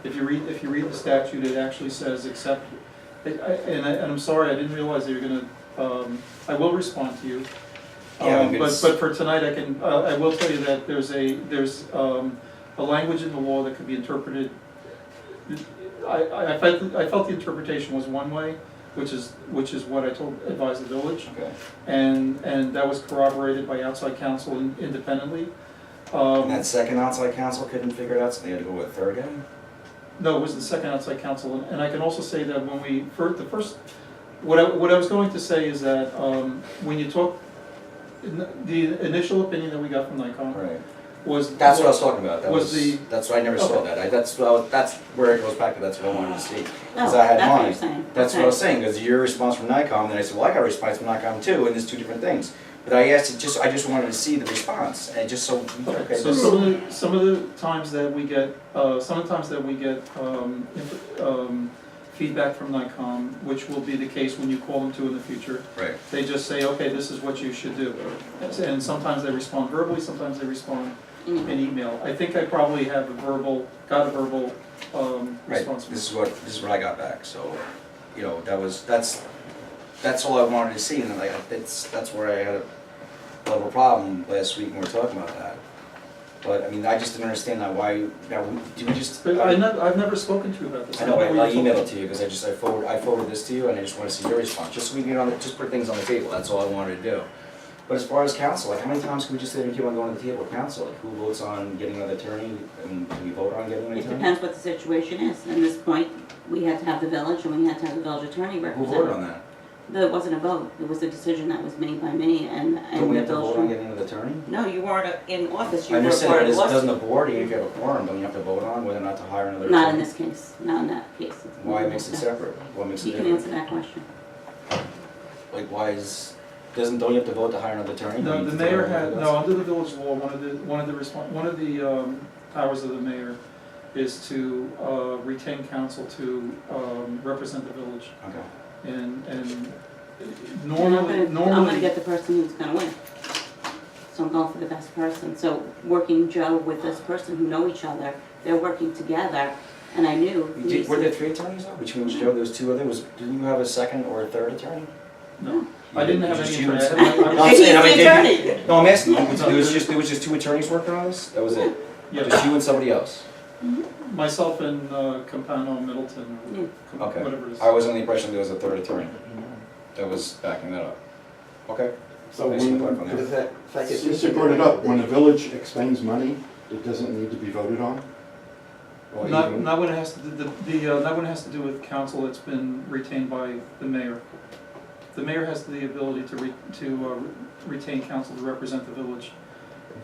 If you read the statute, it actually says except, and I'm sorry, I didn't realize that you're gonna, I will respond to you. Yeah, But for tonight, I will tell you that there's a language in the law that could be interpreted. I felt the interpretation was one way, which is what I advised the village. Okay. And that was corroborated by outside counsel independently. And that second outside counsel couldn't figure it out, so they had to go with a third guy? No, it was the second outside counsel, and I can also say that when we, what I was going to say is that, when you talk, the initial opinion that we got from Nikon Right. was. That's what I was talking about. That's what I never saw Okay. that. That's where it goes back to, that's what I wanted to see. Because Oh, I had that's what mine. you're saying. That's what I Okay. was saying, because your response from Nikon, then I said, well, I got a response from Nikon too, and there's two different things. But I asked, I just wanted to see the response, and just so, okay. So some of the times that we get, feedback from Nikon, which will be the case when you call them to in the future. Right. They just say, okay, this is what you should do. And sometimes they respond verbally, sometimes they respond in email. I think I probably have got a verbal Right, response. this is what I got back, so, you know, that's all I wanted to see, and like, that's where I had a little problem last week when we were talking about that. But, I mean, I just didn't understand that, why, do we just? But I've never spoken to you about this. I know, don't I what you're emailed it talking to you, because I forwarded this to you, and I just want to see your response, just so we can just put things on the table, that's all I wanted to do. But as far as council, like, how many times can we just sit and keep on going to the table with council? Like, who votes on getting an attorney, and do we vote on getting an It attorney? depends what the situation is. At this point, we had to have the village, and we had to have the village attorney Who represent. voted on that? There wasn't a vote. It was a decision that was made by me and Don't we the have to vote on village. getting an attorney? No, you weren't in office. You I were understand, part but of the doesn't lawsuit. the board, if you have a quorum, don't you have to vote on whether or not to hire another attorney? Not in this case. Not in that case. Why makes it separate? What makes it You can different? answer that question. Like, don't you have to vote to hire another attorney? No, You the have to mayor vote on no, under the village law, one of the powers of the mayor is to retain counsel to represent the village. Okay. And I'm gonna normally, get the person who's gonna win. So I'm going for the best person. So working Joe with this person who know each other, they're working together, and I knew. Were there three attorneys though? Between Joe, there was two others. Didn't you have a second or a third attorney? no, I didn't have Just any you and interest. somebody- No, I'm He's saying, I the mean, attorney. No, I'm asking, there was just two attorneys working on this? That was it? Just Yeah, you and somebody else? myself and Campano Middleton, or Okay. whatever it is. I was under the impression there was a third attorney that was backing that up. Okay. So Thanks for clarifying that. does that, since you brought it up, when the village expends money, it doesn't need to be voted on? Or even- Not when it has to, not when it has to do with counsel that's been retained by the mayor. The mayor has the ability to retain counsel to represent the village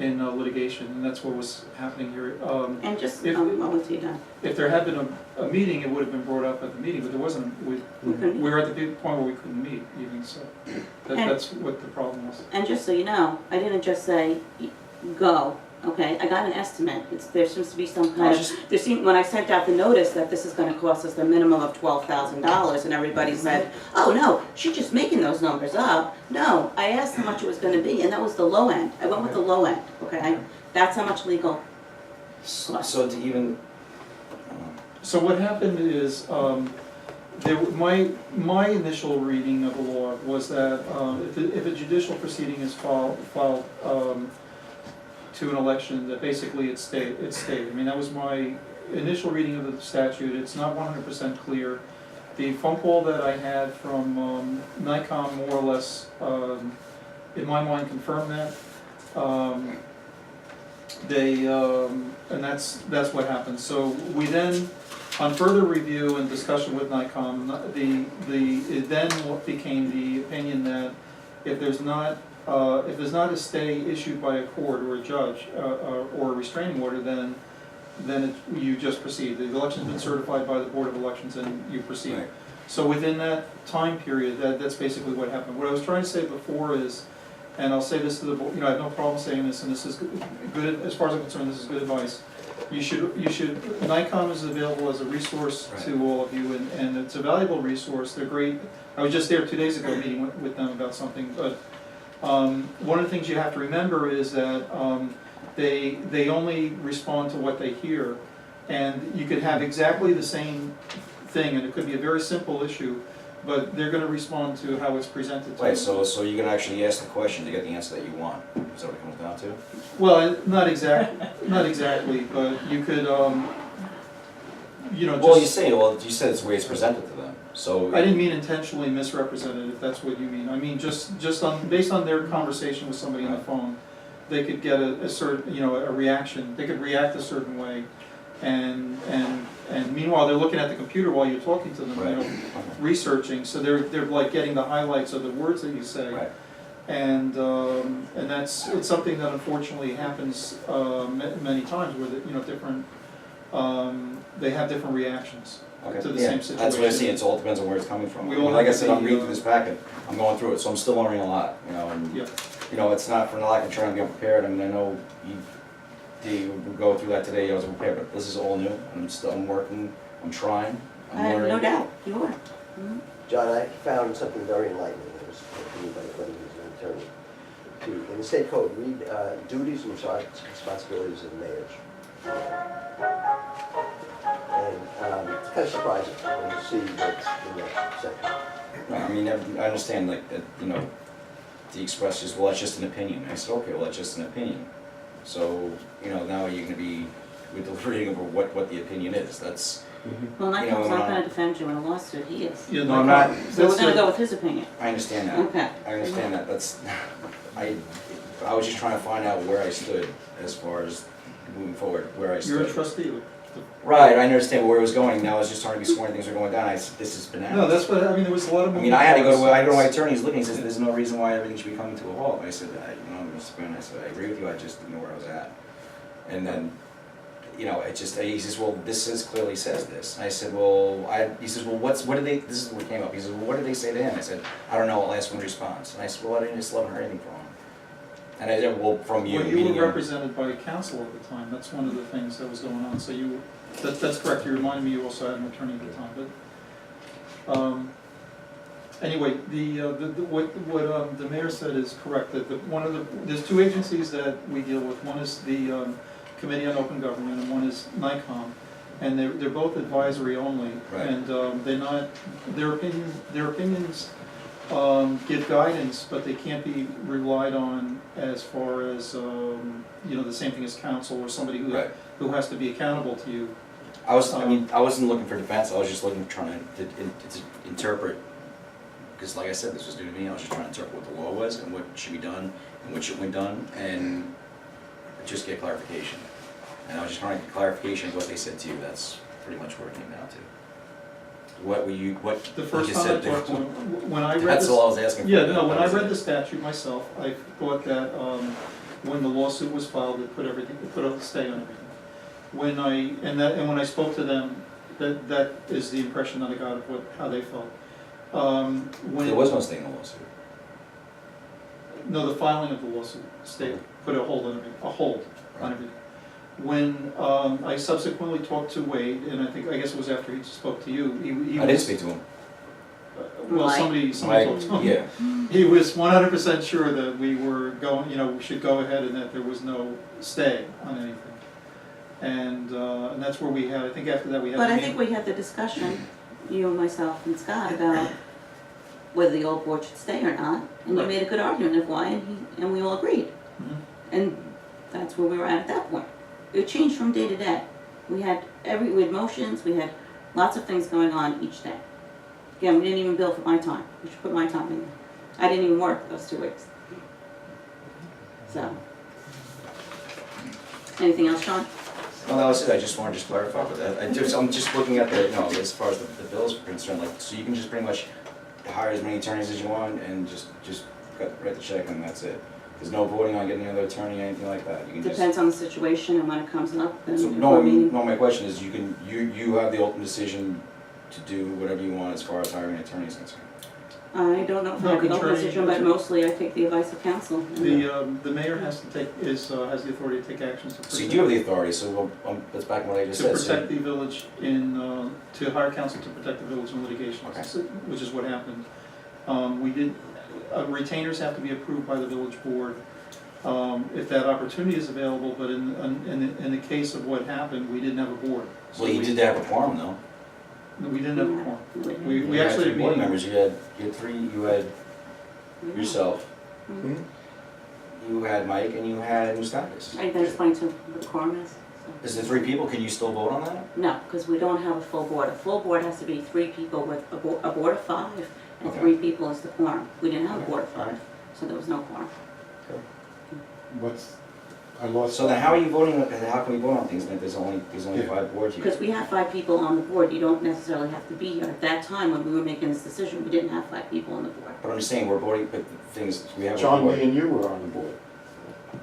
in litigation, and that's what was happening here. And just, If- I'll wait till you're done. If there had been a meeting, it would have been brought up at the meeting, but there wasn't. We couldn't. were at the point where we couldn't meet even, so And- that's what the problem was. And just so you know, I didn't just say, go, okay? I got an estimate. There seems to be some kind of, when I sent out the notice that this is gonna cost us the minimum of $12,000, and everybody said, oh, no, she's just making those numbers up. No, I asked how much it was gonna be, and that was the low end. I went with the low end, okay? That's how much legal. So to even, So what happened is, my initial reading of the law was that if a judicial proceeding is filed to an election, that basically it stayed. I mean, that was my initial reading of the statute. It's not 100% clear. The phone call that I had from Nikon more or less, in my mind, confirmed that. And that's what happened. So we then, on further review and discussion with Nikon, it then became the opinion that if there's not a stay issued by a court or a judge or a restraining order, then you just proceed. The election's been certified by the Board of Elections and you proceed. Right. So within that time period, that's basically what happened. What I was trying to say before is, and I'll say this to the board, I have no problem saying this, and this is good, as far as I'm concerned, this is good advice. Nikon is available as a resource to all of you, and it's a valuable resource. They're great. I was just there 2 days ago meeting with them about something, but one of the things you have to remember is that they only respond to what they hear. And you could have exactly the same thing, and it could be a very simple issue, but they're gonna respond to how it's presented to them. Wait, so you can actually ask the question to get the answer that you want, is that what it comes down to? Well, not exactly, but you could, you know, Well, just, you said it's the way it's presented to them, so. I didn't mean intentionally misrepresented, if that's what you mean. I mean, just on, based on their conversation with somebody on the phone, they could get a certain, you know, a reaction, they could react a certain way. And meanwhile, they're looking at the computer while you're talking to them, you know, Right. researching, so they're like getting the highlights of the words that you say. Right. And it's something that unfortunately happens many times where, you know, different, they have different reactions Okay. to the Yeah, same situation. That's what I see, it all depends on where it's coming from. We all Like I have said, to I'm be, reading through this packet, I'm going through it, so I'm still learning a lot, you know, and, Yeah. you know, it's not for the lack of trying to be unprepared, I mean, I know you would go through that today, I was prepared, but this is all new, I'm working, I'm trying, I'm I have learning. no doubt, you are. Mhm. John, I found something very enlightening. It was for anybody when he was an attorney. In the state code, read duties and responsibilities of mayors. And it's kind of surprising when you see what's in that section. No, I mean, I understand, like, you know, the express is, well, that's just an opinion. I said, okay, well, that's just an opinion. So, you know, now you're gonna be, we're deliberating over what the opinion is, that's, Well, You know, Nycom's not when gonna defend you in a lawsuit, he is. Yeah, No, I'm not. So we're that's gonna it. go with his opinion. I understand that. Okay. I understand that, that's, I was just trying to find out where I stood as far as moving forward, where I You're a stood. trustee. Right, I understand where it was going, now I was just trying to be sworn, things are going down, this is bananas. No, that's what, I mean, there was a lot of. I mean, I had to go to, I go to my attorney, he's looking, he says, there's no reason why everything should be coming to a halt. I said, you know, Mr. Quinn, I said, I agree with you, I just didn't know where I was at. And then, you know, it just, he says, well, clearly says this. And I said, well, he says, well, what did they, this is what came up, he says, well, what did they say to him? I said, I don't know, I'll ask him response. And I said, well, I didn't, still haven't heard anything from him. And I said, well, from you, Well, you meaning were you. represented by counsel at the time, that's one of the things that was going on, so you, that's correct, you reminded me you also had an attorney at the time, but, anyway, what the mayor said is correct, that there's two agencies that we deal with, one is the Committee on Open Government, and one is NICOM, and they're both advisory only, Right. and they're not, their opinions give guidance, but they can't be relied on as far as, you know, the same thing as counsel or somebody Right. who has to be accountable to you. I wasn't looking for defense, I was just looking, trying to interpret, because like I said, this was new to me, I was just trying to interpret what the law was and what should be done and what shouldn't be done, and just get clarification. And I was just trying to get clarification of what they said to you, that's pretty much where it came down to. The first time I talked to him, when I read this. That's all I was asking for. Yeah, no, when That I was read it. the statute myself, I thought that when the lawsuit was filed, it put a stay on everything. When I spoke to them, that is the impression that I got of how they felt. There was no stay in the lawsuit. No, the filing of the lawsuit put a hold on Right. everything. When I subsequently talked to Wade, and I guess it was after he spoke to you, he I was. did speak to him. Well, Right. somebody talked to him. Yeah, He was 100% sure that we were going, you know, we should go ahead and that there was no stay on anything. And that's where we had, I think after that we had. But a I meeting. think we had the discussion, you, myself, and Scott, about whether the old board should stay or not, and you Right. made a good argument of why, and we all agreed. Mhm. And that's where we were at that point. It changed from day to day. We had motions, we had lots of things going on each day. Again, we didn't even bill for my time, we should put my time in there. I didn't even work those 2 weeks. So. Anything else, Sean? well, that was it, I just wanted to clarify with that. I'm just looking at the, you know, as far as the bills are concerned, like, so you can just pretty much hire as many attorneys as you want and just write the check and that's it. There's no voting on getting another attorney or anything like that, you can just. Depends on the situation and when it comes up, and So, before meeting. no, my question is, you have the ultimate decision to do whatever you want as far as hiring attorneys is concerned. I don't know if I No, have an open attorney- decision, but mostly I take the advice of counsel. The mayor has to has the authority to take actions to So you protect. do have the authority, so that's back to what I just To said. So- protect the village to hire counsel to protect the village in litigation, Okay. which is what happened. Retainers have to be approved by the village board. if that opportunity is available, but in the case of what happened, we didn't have a board. So Well, you did have a quorum though. We didn't have a quorum. We You had actually three board meeting. members, you had three, you had yourself, Mhm. you had Mike, and you had Mustakas. Are you gonna explain to what the quorum is? Is there three people, can you still vote on that? No, because we don't have a full board. A full board has to be 3 people with a board of 5, and Okay. 3 people is the quorum. We didn't have a board of 5, Alright. so there was no quorum. I lost. So then how are you voting, how can we vote on things if there's only 5 boards here? Because we have 5 people on the board, you don't necessarily have to be here. At that time, when we were making this decision, we didn't have 5 people on the board. But I'm just saying, we're voting, but the thing is, we have a John, board. me and you were on the board.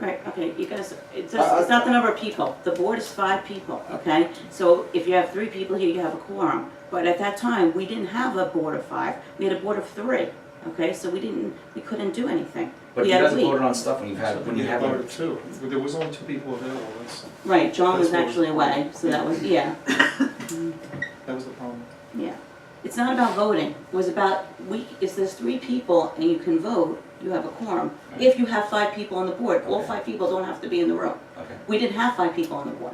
Right, okay, you guys, it's not the number of people. The board is 5 people, okay? So if you have 3 people here, you have a quorum. But at that time, we didn't have a board of 5, we had a board of 3, okay? So we couldn't do anything. But We you had a guys week. voted on stuff when you have voted 2. There was only 2 people available, Right, John was That's what actually away, so that was, yeah. that was the problem. Yeah, it's not about voting, it was about, if there's 3 people and you can vote, you have a quorum. If you have 5 people on the board, all Okay. 5 people don't have to be in the room. Okay. We didn't have 5 people on the board.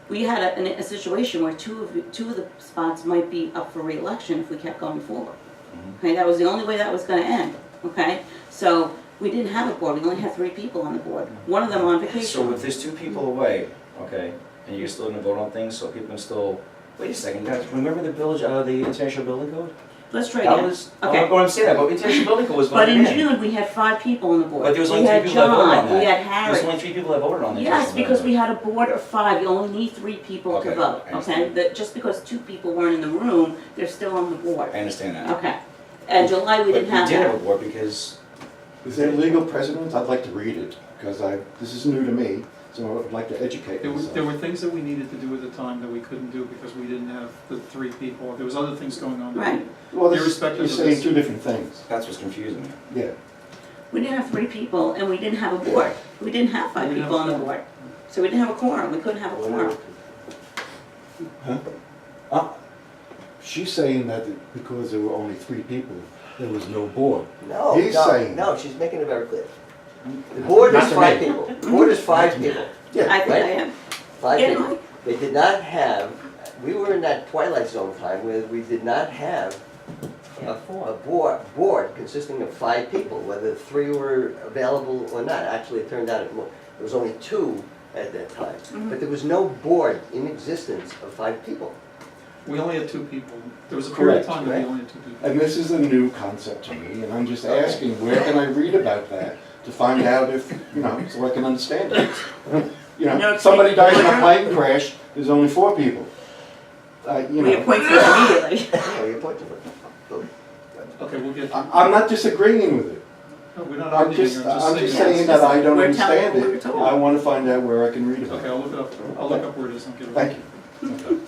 We had a situation where two of the spots might be up for re-election if we kept going forward. Mhm. Okay, that was the only way that was gonna end, okay? So, we didn't have a board, we only had 3 people on the board, one of them on So vacation. if there's 2 people away, okay, and you're still gonna vote on things, so people can still, wait a second, guys, remember the village, the International Building Code? Let's try That again. was, Okay. I'm going to say that, but International Building Code was But voted in in. June, we had 5 people on the board. But there was only 3 people that voted on We had John, we that. had Harry. There's only 3 people that voted on the Yes, International because we Building had a board of 5, you only need 3 people to Okay, vote, I okay? understand. That just because 2 people weren't in the room, they're still on the board, Code. I understand that. okay? And July, we But didn't have we did have that. a board because, Is there legal precedent? I'd like to read it, because this is new to me, so I'd like to educate There myself. were things that we needed to do at the time that we couldn't do because we didn't have the 3 people. There was other things going on. Right. Well, irrespective you're of saying this. 2 different things. that's what's confusing me. Yeah. We didn't have 3 people, and we didn't have a board. We didn't have 5 We didn't people on have the a board. So we didn't have a quorum, we couldn't have a quorum. She's saying that because there were only 3 people, there was no board. No, He's no, saying- no, she's making it very clear. The board is Not to 5 me. people. The board is 5 people. Yeah. I think I Right. am. 5 Yeah, people. Mike. They did not have, we were in that twilight zone time where we did not have a board consisting of 5 people, whether 3 were available or not. Actually, it turned out it was only 2 at that time. Mhm. But there was no board in existence of 5 people. We only had 2 people. There was a period of Correct, time that we right. only had 2 people. And this is a new concept to me, and I'm just asking, where can I read about that to find out if, so I can understand it? No, Somebody dies in a order. plane crash, there's only 4 people. We appointed them immediately. Yeah, you appointed them. Okay, we'll get. I'm not disagreeing with it. No, we're not I'm arguing, just I'm saying saying. that I don't We're telling understand what we were it. told. I want to find out where I can read about Okay, it. I'll look it up. I'll look up where it is and get it. Thank you.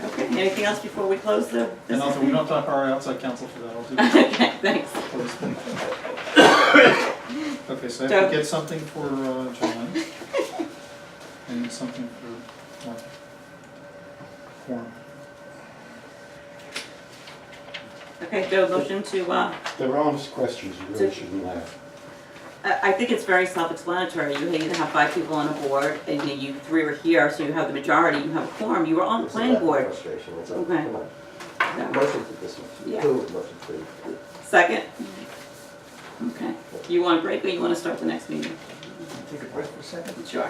Okay, anything else before we close the? And also, we don't talk our outside counsel for that. I'll do that. Okay, thanks. Okay, so I have to get something for John. And something for Mark. Quorum. Okay, so motion to, They're honest questions, you really shouldn't laugh. I think it's very self-explanatory. You either have 5 people on a board, and you 3 are here, so you have the majority, you have a quorum, you were on the This is planning not board. Frustration, it's all, Okay. come on. Yeah. Motion to dismiss. Yeah. 2, motion 3. Second? Okay. You want a break, or you want to start the next meeting? Take a break for a second. Sure.